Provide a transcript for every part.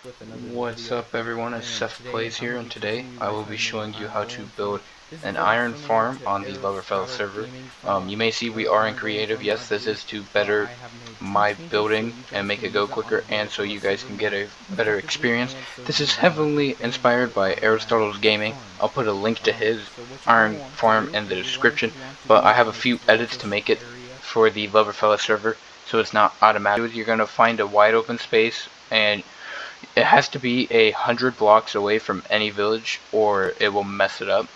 with another What's video. up everyone, it's And Seth today Plays I'm here, going to and be today teaching you I guys will how be to make an showing you how iron to golem build farm. This is an very iron similar farm to on the loverfella Aristotle server. Gaming's farm You on may see we are in Iron Golem creative. farm Yes, this .de, is to but better I have made two my changes so building you and guys make can it go use it on the quicker, and so loverfella you guys server can get more a better effectively experience. and so This you is do not get heavily banned for inspired by automatic Aristotle's Gaming. farming. I'll put a link to his So what you're going to iron want to farm do in the is you're going description, to want to but use I a have a nice few edits to gracious make it area. for the loverfella server, so it's not automatic. You're going to find a wide open space, and it has to be 100 blocks away from any village or it will mess it up.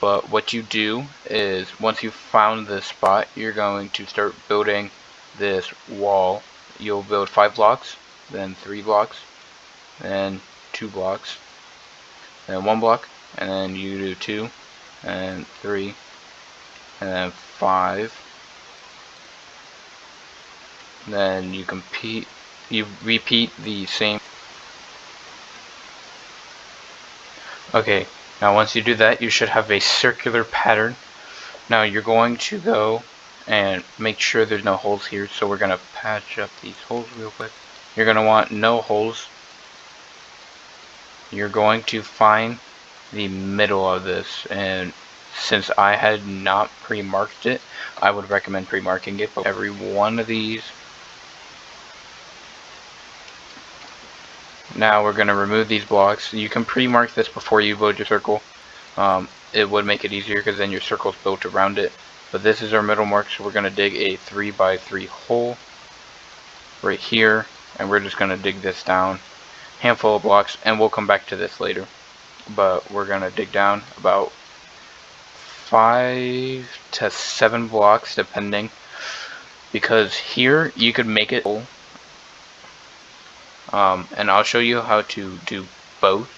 But what you do is, once you've found this spot, you're going to start building this wall. You'll build 5 blocks, then 3 blocks, then 2 blocks, then 1 block, and then you do 2, and 3, and then 5. Then you repeat the same. Okay, now once you do that, you should have a circular pattern. Now you're going to go and make sure there's no holes here, so we're going to patch up these holes real quick. You're going to want no holes. You're going to find the middle of this, and since I had not pre-marked it, I would recommend pre-marking it, but every one of these. Now we're going to remove these blocks. You can pre-mark this before you build your circle. It would make it easier because then your circle's built around it. But this is our middle mark, so we're going to dig a 3x3 hole right here, and we're just going to dig this down, handful of blocks, and we'll come back to this later. But we're going to dig down about 5 to 7 blocks depending, because here you could make it full. And I'll show you how to do both,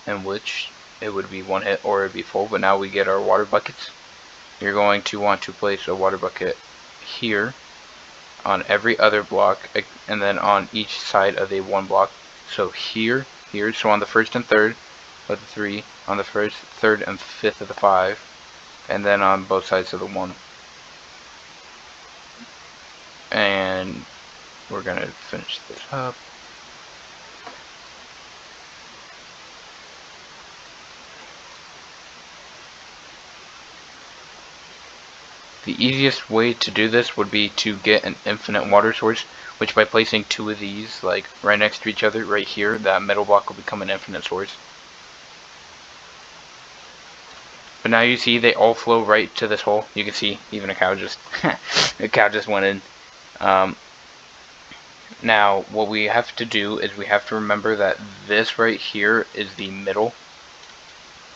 in which it would be one hit or it would be full. But now we get our water buckets. You're going to want to place a water bucket here on every other block, and then on each side of the 1 block. So here, so on the first and third of the 3, on the first, third, and fifth of the 5, and then on both sides of the 1. And we're gonna finish this up. The easiest way to do this would be to get an infinite water source, which by placing 2 of these, like right next to each other, right here, that middle block will become an infinite source. But now you see they all flow right to this hole. You can see even a cow just went in. Now what we have to do is we have to remember that this right here is the middle.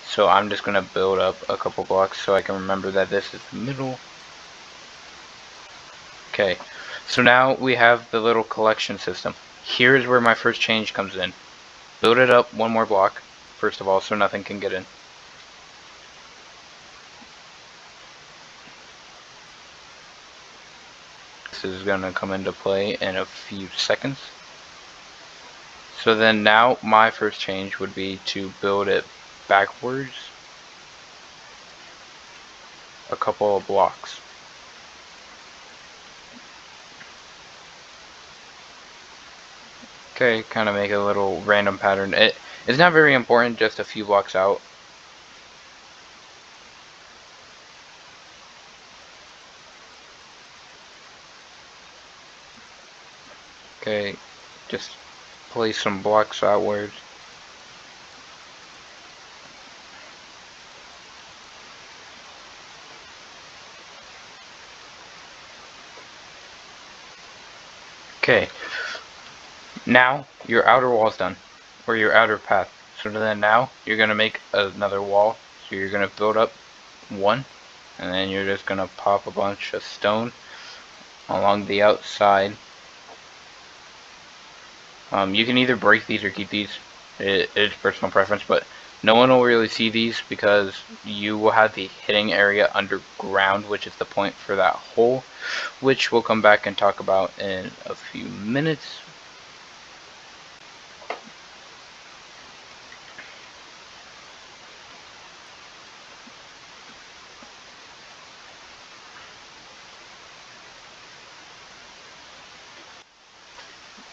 So I'm just going to build up a couple blocks so I can remember that this is the middle. Okay, so now we have the little collection system. Here's where my first change comes in. Build it up 1 more block, first of all, so nothing can get in. This is going to come into play in a few seconds. So then now my first change would be to build it backwards a couple of blocks. Okay, kind of make a little random pattern. It's not very important, just a few blocks out. Okay, just place some blocks outwards. Okay, now your outer wall's done, or your outer path. So then now you're going to make another wall. So you're going to build up 1, and then you're just going to pop a bunch of stone along the outside. You can either break these or keep these. It is personal preference, but no one will really see these because you will have the hitting area underground, which is the point for that hole, which we'll come back and talk about in a few minutes.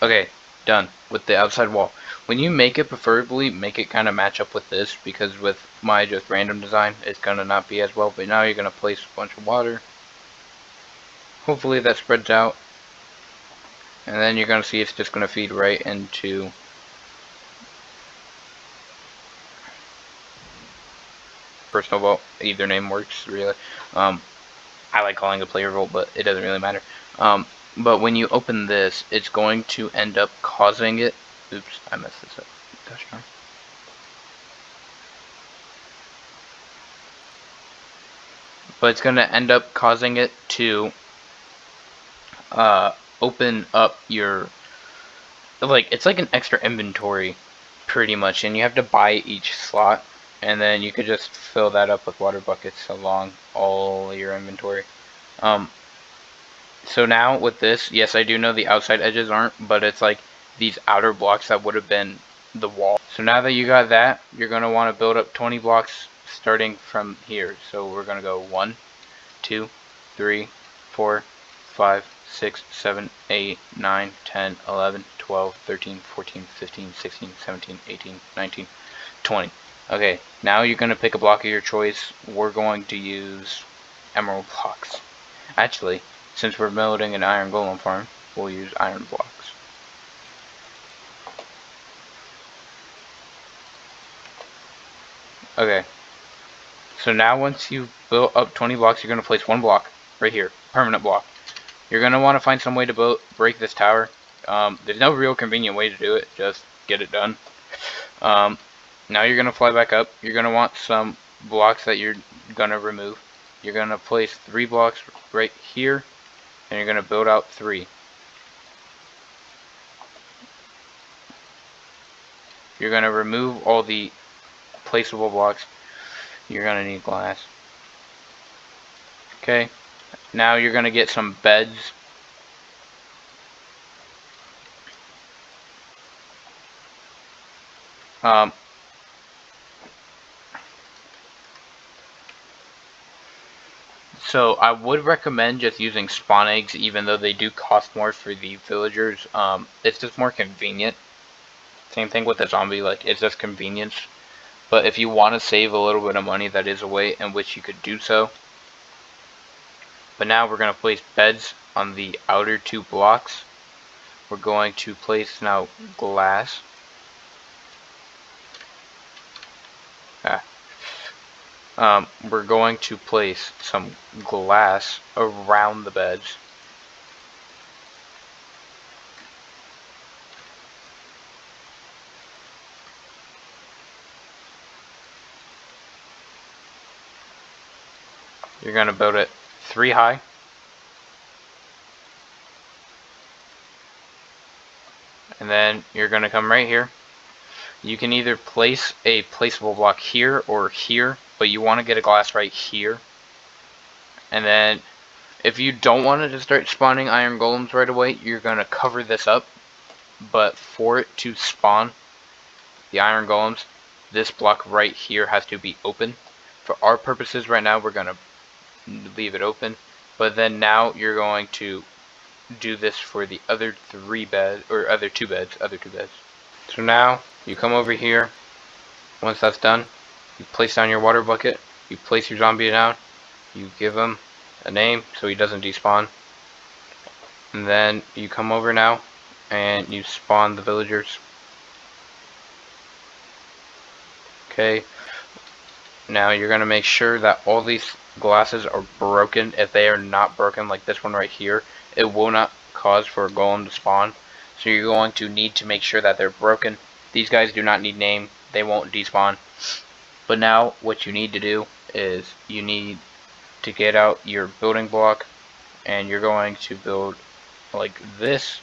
Okay, done with the outside wall. when you make it, preferably make it kind of match up with this, because with my just random design, it's gonna not be as well. But now you're gonna place a bunch of water. Hopefully that spreads out, and then you're gonna see it's just gonna feed right into personal vault. Either name works, really. I like calling it player vault, but it doesn't really matter. But when you open this, it's going to end up causing it. Oops, I messed this up. Gosh darn. But it's going to end up causing it to open up your, like, it's like an extra inventory pretty much, and you have to buy each slot, and then you could just fill that up with water buckets along all your inventory. So now with this, yes, I do know the outside edges aren't, but it's like these outer blocks that would have been the wall. So now that you got that, you're going to want to build up 20 blocks starting from here. So we're going to go 1, 2, 3, 4, 5, 6, 7, 8, 9, 10, 11, 12, 13, 14, 15, 16, 17, 18, 19, 20. Okay, now you're going to pick a block of your choice. We're going to use emerald blocks. Actually, since we're building an iron golem farm, we'll use iron blocks. Okay, so now once you've built up 20 blocks, you're going to place one block right here, permanent block. You're going to want to find some way to break this tower. There's no real convenient way to do it, just get it done. Now you're going to fly back up. You're going to want some blocks that you're going to remove. You're going to place 3 blocks right here, and you're going to build out 3. You're going to remove all the placeable blocks. You're going to need glass. Okay, now you're going to get some beds. So I would recommend just using spawn eggs, even though they do cost more for the villagers. It's just more convenient. Same thing with the zombie, like it's just convenience. But if you want to save a little bit of money, that is a way in which you could do so. But now we're going to place beds on the outer 2 blocks. We're going to place now glass. We're going to place some glass around the beds. You're going to build it 3 high. And then you're going to come right here. You can either place a placeable block here or here, but you want to get a glass right here. And then if you don't want it to start spawning iron golems right away, you're going to cover this up. But for it to spawn the iron golems, this block right here has to be open. For our purposes right now, we're going to leave it open. But then now you're going to do this for the other 3 beds, or other 2 beds. So now you come over here. Once that's done, you place down your water bucket. You place your zombie down. You give him a name so he doesn't despawn. And then you come over now and you spawn the villagers. Okay. Now you're going to make sure that all these glasses are broken. If they are not broken, like this one right here, it will not cause for a golem to spawn. So you're going to need to make sure that they're broken. These guys do not need name. They won't despawn. But now what you need to do is you need to get out your building block, and you're going to build like this.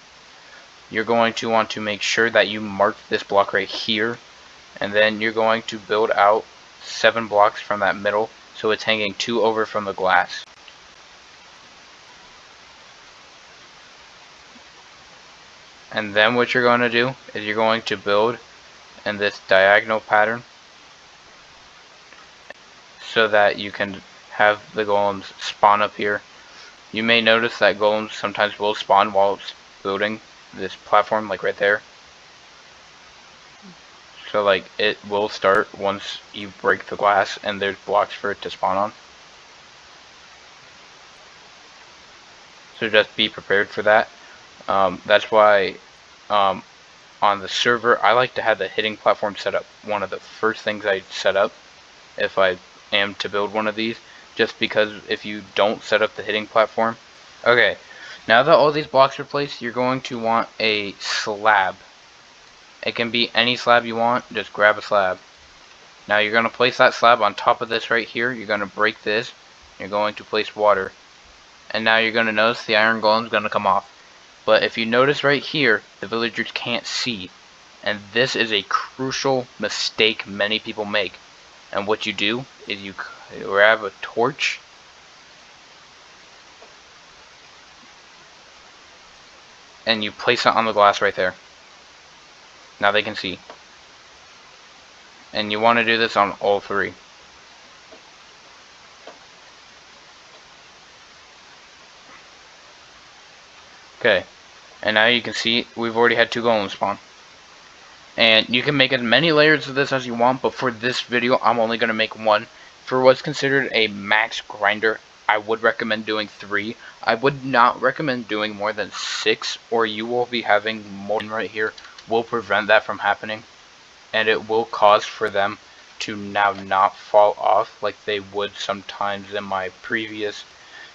You're going to want to make sure that you mark this block right here, and then you're going to build out 7 blocks from that middle, so it's hanging 2 over from the glass. And then what you're going to do is you're going to build in this diagonal pattern so that you can have the golems spawn up here. You may notice that golems sometimes will spawn while it's building this platform, like right there. So like it will start once you break the glass and there's blocks for it to spawn on. So just be prepared for that. That's why on the server I like to have the hitting platform set up. One of the first things I set up if I am to build one of these, just because if you don't set up the hitting platform. Okay, now that all these blocks are placed, you're going to want a slab. It can be any slab you want, just grab a slab. Now you're going to place that slab on top of this right here. You're going to break this. You're going to place water. And now you're going to notice the iron golem is going to come off. But if you notice right here, the villagers can't see. And this is a crucial mistake many people make. And what you do is you grab a torch and you place it on the glass right there. Now they can see. And you want to do this on all three. Okay, and now you can see we've already had 2 golems spawn. And you can make as many layers of this as you want, but for this video I'm only going to make 1. For what's considered a max grinder, I would recommend doing 3. I would not recommend doing more than 6, or you will be having more right here. Will prevent that from happening, and it will cause for them to now not fall off like they would sometimes in my previous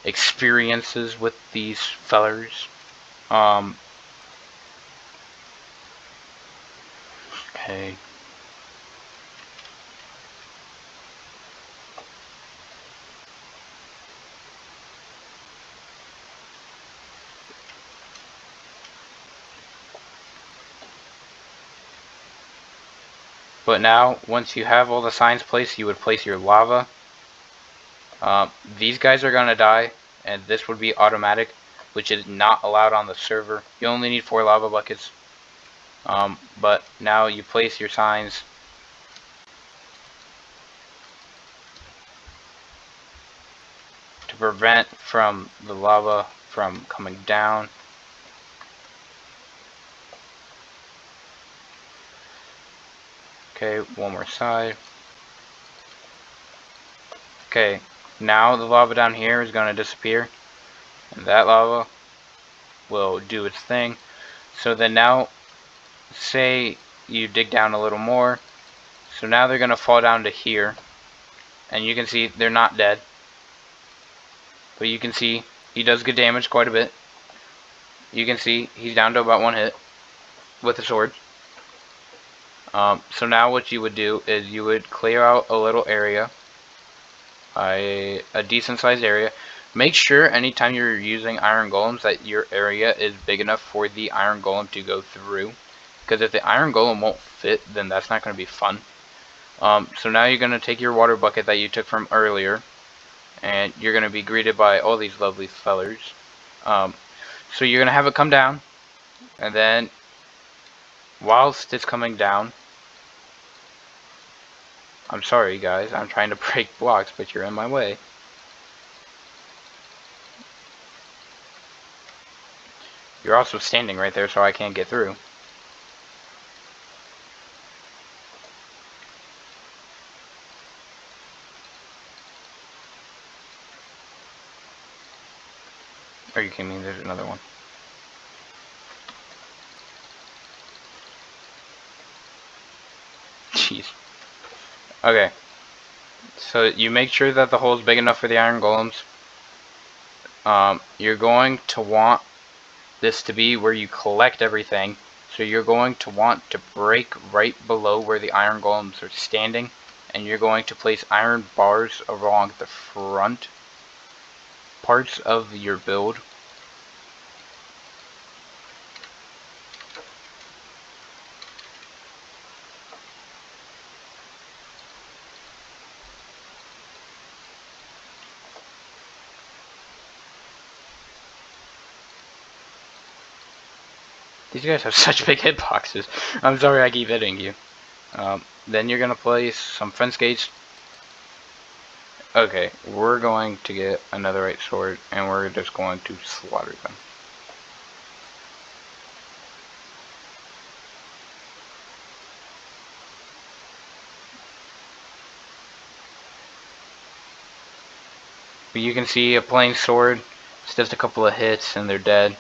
experiences with these fellers. Okay. But now, once you have all the signs placed, you would place your lava. These guys are gonna die, and this would be automatic, which is not allowed on the server. You only need 4 lava buckets. But now you place your signs. To prevent from the lava from coming down. Okay, one more side. Okay, now the lava down here is going to disappear, and that lava will do its thing. So then now, say you dig down a little more, so now they're going to fall down to here, and you can see they're not dead, but you can see he does get damaged quite a bit. You can see he's down to about 1 hit with the sword. So now what you would do is you would clear out a little area, a decent sized area. Make sure anytime you're using iron golems that your area is big enough for the iron golem to go through, because if the iron golem won't fit, then that's not going to be fun. So now you're going to take your water bucket that you took from earlier, and you're going to be greeted by all these lovely fellers. So you're going to have it come down, and then whilst it's coming down, I'm sorry guys, I'm trying to break blocks, but you're in my way. You're also standing right there, so I can't get through. Are you kidding me? There's another one. Jeez. Okay. So you make sure that the hole is big enough for the iron golems. You're going to want this to be where you collect everything. So you're going to want to break right below where the iron golems are standing. And you're going to place iron bars along the front parts of your build. These guys have such big hitboxes. I'm sorry I keep hitting you. Then you're going to place some fence gates. Okay, we're going to get another right sword, and we're just going to slaughter them. But you can see a plain sword. It's just a couple of hits and they're dead.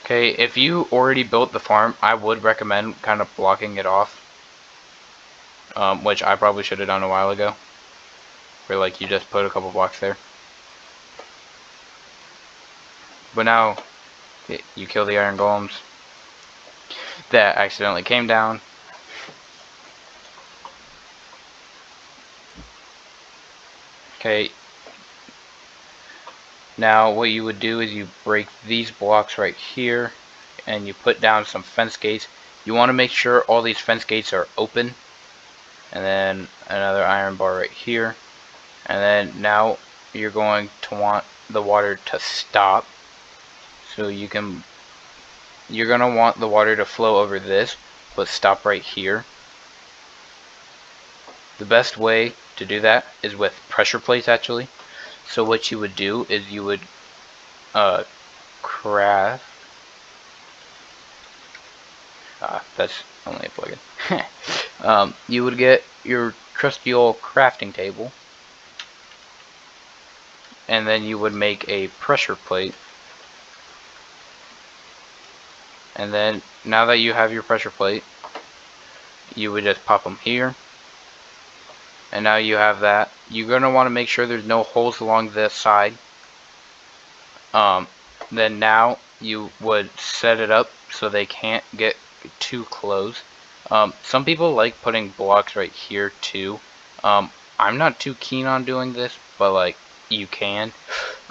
Okay, if you already built the farm, I would recommend kind of blocking it off. Which I probably should have done a while ago. Where like you just put a couple blocks there. But now you kill the iron golems that accidentally came down. Okay. Now what you would do is you break these blocks right here and you put down some fence gates. You want to make sure all these fence gates are open. And then another iron bar right here. And then now you're going to want the water to stop. So you're going to want the water to flow over this, but stop right here. The best way to do that is with pressure plates actually. So what you would do is you would craft. That's only a plugin. You would get your trusty old crafting table, and then you would make a pressure plate. And then now that you have your pressure plate, you would just pop them here. And now you have that. You're going to want to make sure there's no holes along this side. Then now you would set it up so they can't get too close. Some people like putting blocks right here too. I'm not too keen on doing this, but like you can.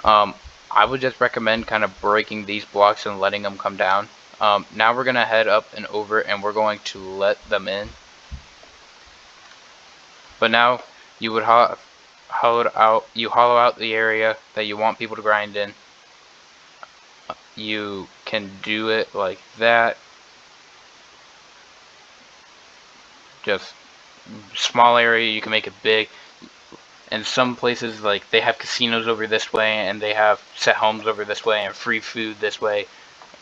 I would just recommend kind of breaking these blocks and letting them come down. Now we're going to head up and over and we're going to let them in. But now you would hollow out the area that you want people to grind in. You can do it like that. Just small area, you can make it big. And some places, like, they have casinos over this way, and they have set homes over this way, and free food this way,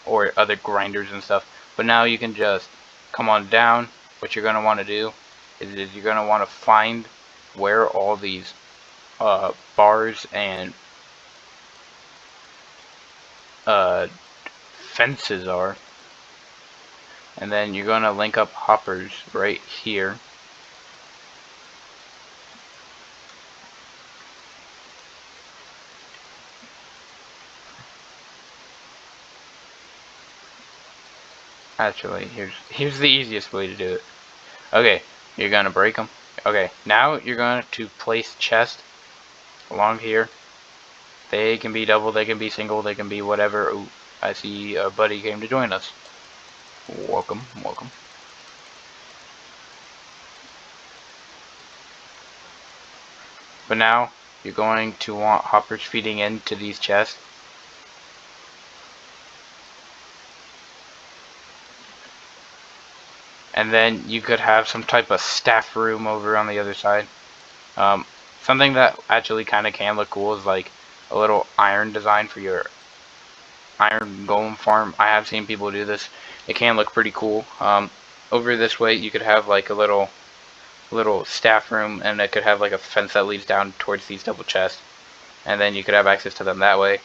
or other grinders and stuff. But now you can just come on down. What you're going to want to do is you're going to want to find where all these bars and fences are. And then you're going to link up hoppers right here. Actually, here's the easiest way to do it. Okay, you're gonna break them. Okay, now you're going to place chests along here. They can be double, they can be single, they can be whatever. Ooh, I see a buddy came to join us. Welcome, welcome. But now you're going to want hoppers feeding into these chests. And then you could have some type of staff room over on the other side. Something that actually kind of can look cool is like a little iron design for your iron golem farm. I have seen people do this. It can look pretty cool. Over this way you could have like a little staff room, and it could have like a fence that leads down towards these double chests, and then you could have access to them that way.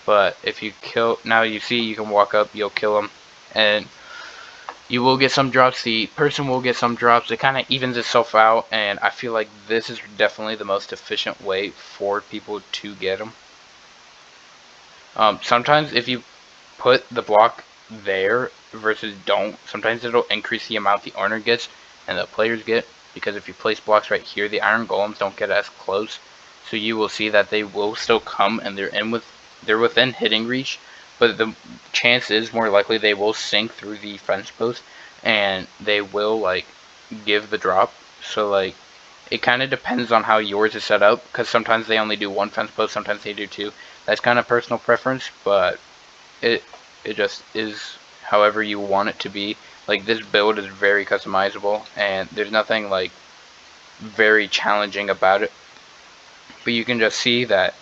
But if you kill, now you see you can walk up, you'll kill them, and you will get some drops. The person will get some drops. It kind of evens itself out, and I feel like this is definitely the most efficient way for people to get them. Sometimes if you put the block there versus don't, sometimes it'll increase the amount the owner gets and the players get, because if you place blocks right here, the iron golems don't get as close. So you will see that they will still come and they're within hitting reach, but the chance is more likely they will sink through the fence post and they will like give the drop. So like it kind of depends on how yours is set up, because sometimes they only do one fence post, sometimes they do two. That's kind of personal preference, but it just is however you want it to be. Like this build is very customizable and there's nothing like very challenging about it, but you can just see that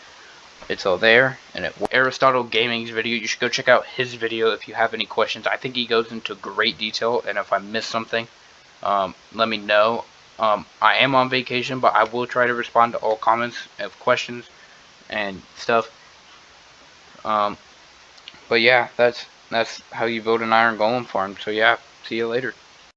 it's all there. And Aristotle Gaming's video, you should go check out his video if you have any questions. I think he goes into great detail, and if I missed something, let me know. I am on vacation, but I will try to respond to all comments of questions and stuff. Um, but yeah, that's how you build an iron golem farm. So yeah, see you later.